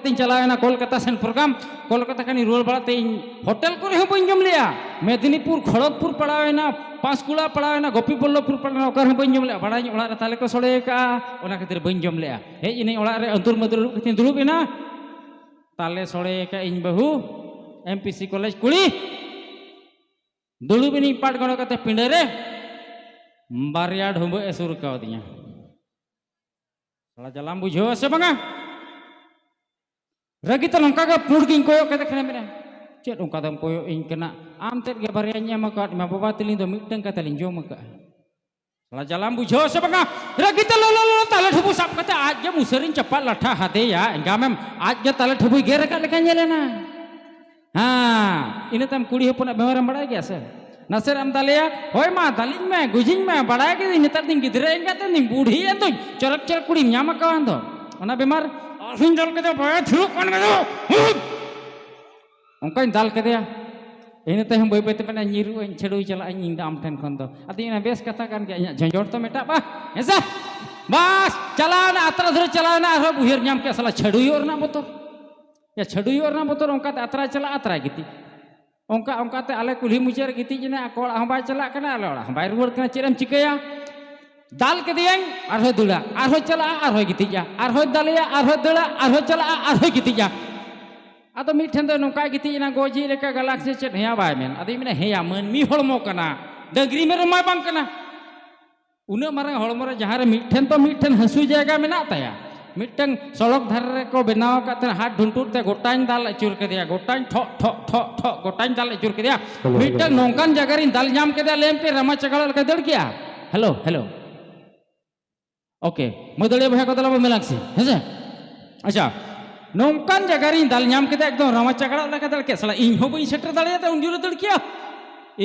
ᱛᱤᱧ ᱪᱟᱞᱟᱣᱮᱱᱟ ᱠᱳᱞᱠᱟᱛᱟ ᱥᱮᱱ ᱯᱨᱳᱜᱨᱟᱢ ᱠᱳᱞᱠᱟᱛᱟ ᱠᱷᱟᱱᱤᱧ ᱨᱩᱣᱟᱹᱲ ᱵᱟᱲᱟᱛᱮ ᱤᱧ ᱦᱳᱴᱮᱞ ᱠᱚᱨᱮ ᱦᱚᱸ ᱵᱟᱹᱧ ᱡᱚᱢ ᱞᱮᱜᱼᱟ ᱢᱮᱫᱽᱱᱤᱯᱩᱨ ᱠᱷᱚᱲᱚᱜᱽᱯᱩᱨ ᱯᱟᱲᱟᱣᱮᱱᱟ ᱯᱟᱸᱥᱠᱩᱲᱟ ᱯᱟᱲᱟᱣᱮᱱᱟ ᱜᱳᱯᱤᱵᱚᱞᱞᱚᱵᱽᱯᱩᱨ ᱯᱟᱲᱟᱣᱮᱱᱟ ᱚᱠᱟ ᱨᱮᱦᱚᱸ ᱵᱟᱹᱧ ᱡᱚᱢ ᱞᱮᱜᱼᱟ ᱵᱟᱲᱟᱭᱟᱹᱧ ᱚᱲᱟᱜ ᱨᱮ ᱛᱟᱞᱮ ᱠᱚ ᱥᱚᱲᱮ ᱟᱠᱟᱜᱼᱟ ᱚᱱᱟ ᱠᱷᱟᱹᱛᱤᱨ ᱵᱟᱹᱧ ᱡᱚᱢ ᱞᱮᱜᱼᱟ ᱦᱮᱡ ᱤᱱᱟᱹᱧ ᱚᱲᱟᱜ ᱨᱮ ᱟᱹᱫᱩᱨ ᱢᱟᱹᱫᱩᱨ ᱠᱟᱛᱮᱧ ᱫᱩᱲᱩᱵ ᱮᱱᱟ ᱛᱟᱞᱮ ᱥᱚᱲᱮ ᱟᱠᱟᱜ ᱤᱧ ᱵᱟᱹᱦᱩ MPC ᱠᱚᱞᱮᱡᱽ ᱠᱩᱲᱤ ᱫᱩᱲᱩᱵ ᱤᱱᱟᱹᱧ ᱯᱟᱴ ᱜᱚᱲᱚ ᱠᱟᱛᱮ ᱯᱤᱸᱰᱟᱹ ᱨᱮ बारिया ढुंबे एसुर कावदिया थोड़ा जलाम बुझो से बंगा रगी तो नौका का पुड़ गिन कोयो कते खने मेरा चेत उनका दम कोयो इन कना आम तेत के बारिया न्याम का मा बाबा तलिं दो मिटन का तलिं जोम का थोड़ा जलाम बुझो से बंगा रगी तो लो ताले ठुबु साब कते आज जे मुसरिन चप्पा लठा हादे या एंगा में आज जे ताले ठुबु गेर का लेका नेलेना हां इने तम कुड़ी हपन बेवरम बड़ा गया से नसर हम दालिया होय मा दालिन में गुजिन में बड़ा के नेतर दिन गिदरे एंगा त नि बूढ़ी एन तो चरक चरक कुड़ी न्याम का दो ओना बेमार असिन दल के बय थुरु कोन में दो ओंका दाल के दिया इन ते हम बय बय ते पना निरु इन छडुई चला इन दाम ठन खन दो अति ना बेस कथा कान के इया झंझोर तो मेटा बा ऐसा बस चला ना अतरा धर चला ना आरो बुहेर न्याम के साला छडुई और ना बोतर या छडुई और ना बोतर ओंका ते अतरा चला अतरा गिती ओंका ओंका ते आले कुल्ही मुचेर गिती जना कोड़ हम बाय चला कना आले ओड़ा हम बाय रुवर कना चेरम चिकया दाल के दियं आरो दुला आरो चला आरो गिती जा आरो दालिया आरो दड़ा आरो चला आरो गिती जा आदो मिठन दो नोका गिती जना गोजी लेका गैलेक्सी चेत हेया बाय मेन आदि मिने हेया मन मी हळमो कना डगरी में रमाय बांग कना उना मारा हळमो रे जहां रे मिठन हसु जायगा मेना ताया मिटन सड़क धारे को बनाव काते हाथ ढुंटुर ते गोटाइन दाल अचुर के दिया गोटाइन ठो ठो ठो ठो गोटाइन दाल अचुर के दिया मिटन नोंकान जगह रे दाल जाम के दिया लेम पे रमा चगड़ के दड़ किया हेलो हेलो ओके मदड़े भया को दला मेलाक्सी हेसे अच्छा नोंकान जगह रे दाल जाम के दिया एकदम रमा चगड़ लगा दड़ के साला इन हो बई सेटर दाड़िया ते उंजुर दड़ किया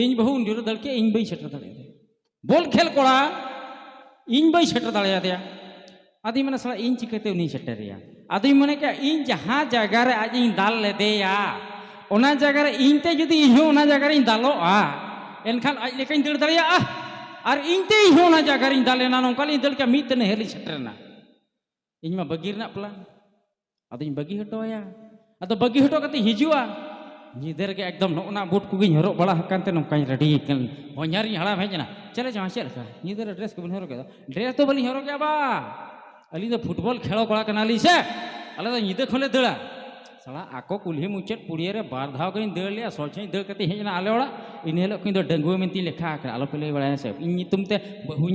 इन बहु उंजुर दड़ के इन बई सेटर दाड़िया बोल खेल कोड़ा इन बई सेटर दाड़िया दिया आदि मैंने साला इन चिकते उन्हीं सेटरिया आदि मैंने क्या इन जहाँ जगह रे आज इन दाल ले दे या ओना जगह रे इन ते जुदी इन हो ओना जगह रे इन दालो एनखान आज लेकिन दड़ दड़िया और इन ते इन हो ओना जगह रे इन दाले ना नोंका इन दड़ के मित ने हेली सेटरना इन मा बगीर ना प्लान आदि इन बगी हटोया आदो बगी हटो कते हिजुआ निदर के एकदम नोना बूट कुगी हरो बड़ा हकानते नोंका रेडी कन हो냐री हड़ा भेजना चले जहां चल का निदर ड्रेस को बन हरो के ड्रेस तो बली हरो के बा अली तो फुटबॉल खेलो कड़ा कनाली से अले तो निदे खले दड़ा साला आको कुल्ही मुचेत पुड़िया रे बार धाव कइन दड़ लिया सोचे दड़ कते हेजना आले ओड़ा इन हेलो किन दो डंगुए मेंती लेखा आलो पे ले बड़ा से इन तुमते बहु